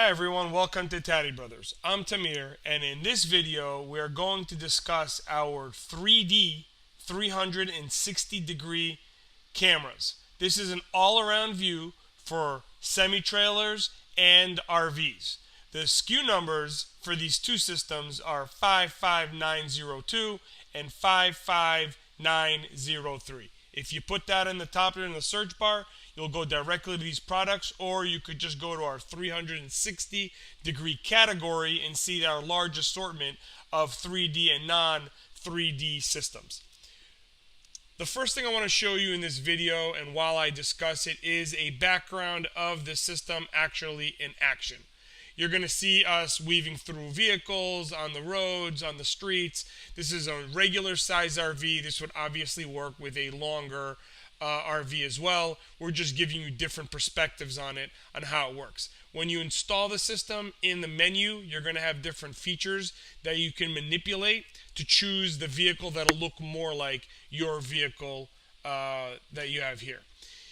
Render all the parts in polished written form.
Hi everyone, welcome to Taddy Brothers. I'm Tamir, and in this video we're going to discuss our 3D 360 degree cameras. This is an all-around view for semi-trailers and RVs. The SKU numbers for these two systems are 55902 and 55903. If you put that in the top there in the search bar, you'll go directly to these products, or you could just go to our 360 degree category and see our large assortment of 3D and non-3D systems. The first thing I want to show you in this video, and while I discuss it, is a background of the system actually in action. You're going to see us weaving through vehicles, on the roads, on the streets. This is a regular size RV. This would obviously work with a longer RV as well. We're just giving you different perspectives on it, on how it works. When you install the system in the menu, you're going to have different features that you can manipulate to choose the vehicle that'll look more like your vehicle that you have here.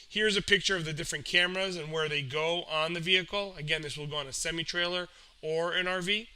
Here's a picture of the different cameras and where they go on the vehicle. Again, this will go on a semi-trailer or an RV.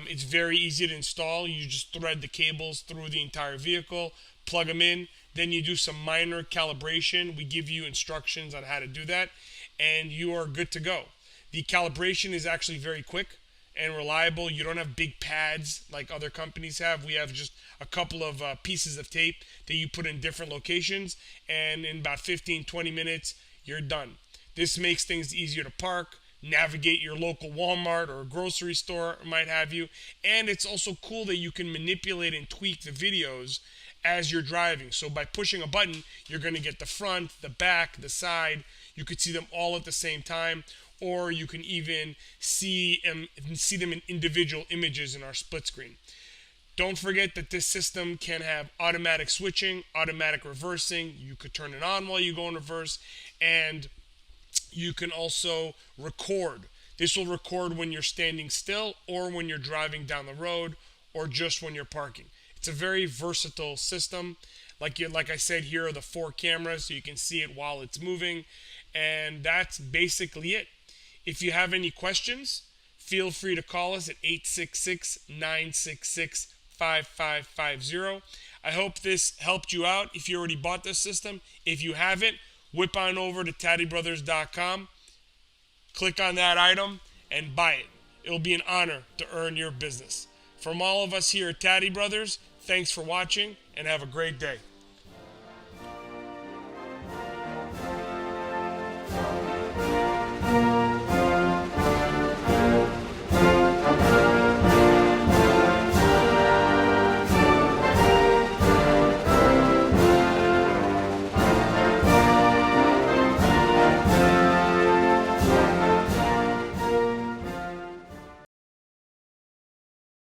It's very easy to install. You just thread the cables through the entire vehicle, plug them in, then you do some minor calibration. We give you instructions on how to do that, and you are good to go. The calibration is actually very quick and reliable. You don't have big pads like other companies have. We have just a couple of pieces of tape that you put in different locations, and in about 15-20 minutes you're done. This makes things easier to park, navigate your local Walmart or grocery store, might have you, and it's also cool that you can manipulate and tweak the videos as you're driving. So by pushing a button, you're going to get the front, the back, the side. You could see them all at the same time, or you can even see them in individual images in our split screen. Don't forget that this system can have automatic switching, automatic reversing. You could turn it on while you go in reverse, and you can also record. This will record when you're standing still, or when you're driving down the road, or just when you're parking. It's a very versatile system. Like I said, here are the 4 cameras, so you can see it while it's moving, and that's basically it. If you have any questions, feel free to call us at 866-966-5550. I hope this helped you out if you already bought this system. If you haven't, whip on over to TadiBrothers.com, click on that item, and buy it. It'll be an honor to earn your business. From all of us here at Taddy Brothers, thanks for watching, and have a great day.